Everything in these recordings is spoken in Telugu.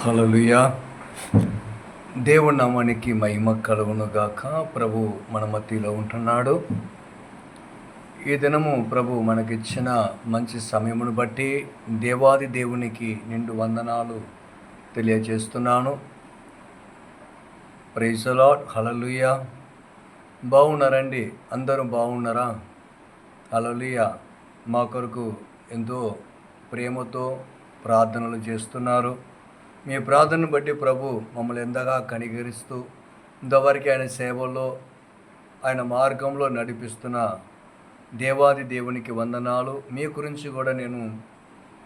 హల్లెలూయా. దేవుని నామానికి మహిమ కలుగును గాక. ప్రభు మన మధ్యలో ఉంటున్నాడు. ఈ దినము ప్రభు మనకిచ్చిన మంచి సమయమును బట్టి దేవాది దేవునికి నిండు వందనాలు తెలియజేస్తున్నాను. Praise the lord. హల్లెలూయా. బాగున్నారండి? అందరూ బాగున్నారా? హల్లెలూయా. మా కొరకు ఎంతో ప్రేమతో ప్రార్థనలు చేస్తున్నారు. మీ ప్రార్థనను బట్టి ప్రభు మమ్మల్ని ఎంతగా కనికరిస్తూ ఇంతవరకు ఆయన సేవల్లో ఆయన మార్గంలో నడిపిస్తున్న దేవాది దేవునికి వందనాలు. మీ గురించి కూడా నేను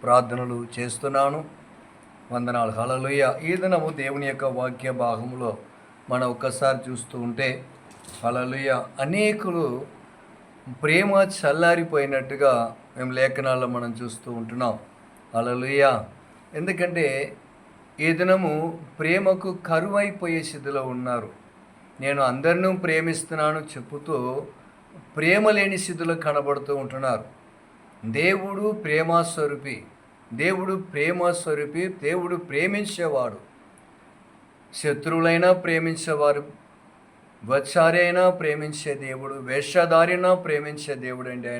ప్రార్థనలు చేస్తున్నాను. వందనాలు. హల్లెలూయా. ఈ దినము దేవుని యొక్క వాక్య భాగంలో మనం ఒక్కసారి చూస్తూ ఉంటే హల్లెలూయా, అనేకులు ప్రేమ చల్లారిపోయినట్టుగా మేము లేఖనాల్లో మనం చూస్తూ ఉంటున్నాం. హల్లెలూయా. ఎందుకంటే ఈ దినము ప్రేమకు కరువైపోయే స్థితిలో ఉన్నారు. నేను అందరినీ ప్రేమిస్తున్నాను చెప్పుతూ ప్రేమ లేని స్థితిలో కనబడుతూ ఉంటున్నారు. దేవుడు ప్రేమస్వరూపి, దేవుడు ప్రేమస్వరూపి, దేవుడు ప్రేమించేవాడు. శత్రువులైనా ప్రేమించేవారు, వచ్చారి అయినా ప్రేమించే దేవుడు, వేషధారినా ప్రేమించే దేవుడు అండి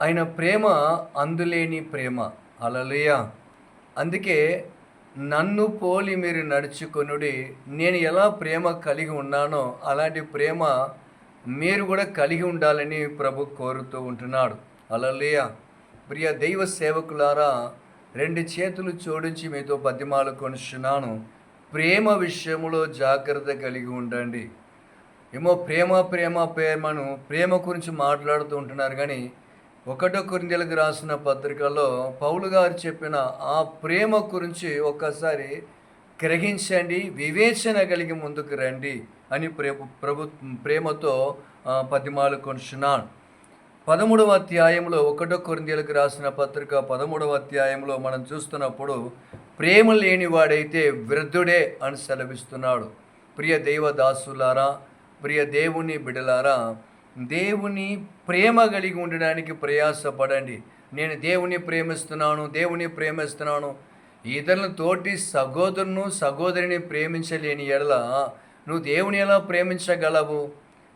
ఆయన ప్రేమ అందులేని ప్రేమ. హల్లెలూయా. అందుకే నన్ను పోలి మీరు నడుచుకొనుడి, నేను ఎలా ప్రేమ కలిగి ఉన్నానో అలాంటి ప్రేమ మీరు కూడా కలిగి ఉండాలని ప్రభు కోరుతూ ఉంటున్నాడు. హల్లెలూయా. ప్రియ దైవ సేవకులారా, 2 చేతులు జోడించి మీతో బతిమాలు కొనుచున్నాను. ప్రేమ విషయంలో జాగ్రత్త కలిగి ఉండండి. ఏమో ప్రేమను ప్రేమ గురించి మాట్లాడుతూ ఉంటున్నారు, కానీ 1 కొరింథీయులకు రాసిన పత్రికలో పౌలు గారు చెప్పిన ఆ ప్రేమ గురించి ఒక్కసారి గ్రహించండి, వివేచన కలిగి ముందుకు రండి అని ప్రభు ప్రేమతో బతిమాలు కొనుచున్నాను. 13వ అధ్యాయంలో 1 కొరింథీయులకు రాసిన పత్రిక 13వ అధ్యాయంలో మనం చూస్తున్నప్పుడు ప్రేమ లేనివాడైతే వృద్ధుడే అని సెలవిస్తున్నాడు. ప్రియ దైవదాసులారా, ప్రియ దేవుని బిడలారా, దేవుని ప్రేమ కలిగి ఉండడానికి ప్రయాసపడండి. నేను దేవుని ప్రేమిస్తున్నాను, ఇతరులను తోటి సహోదరిని ప్రేమించలేని ఎడల నువ్వు దేవుని ఎలా ప్రేమించగలవు?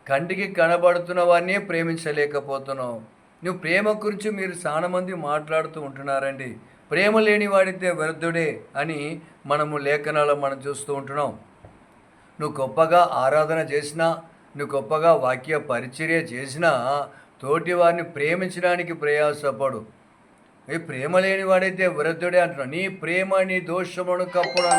కంటికి కనబడుతున్న వారినే ప్రేమించలేకపోతున్నావు. నువ్వు ప్రేమ గురించి మీరు చాలా మంది మాట్లాడుతూ ఉంటున్నారండి. ప్రేమ లేని వాడితే వ్యర్థుడే అని మనము లేఖనాలు మనం చూస్తూ ఉంటున్నాం. నువ్వు గొప్పగా ఆరాధన చేసినా, నువ్వు గొప్పగా వాక్య పరిచర్య చేసినా తోటి వారిని ప్రేమించడానికి ప్రయాసపడు. ఈ ప్రేమ లేని వాడైతే వృద్ధుడే అంటున్నావు. నీ ప్రేమ నీ దోషమును కప్పును.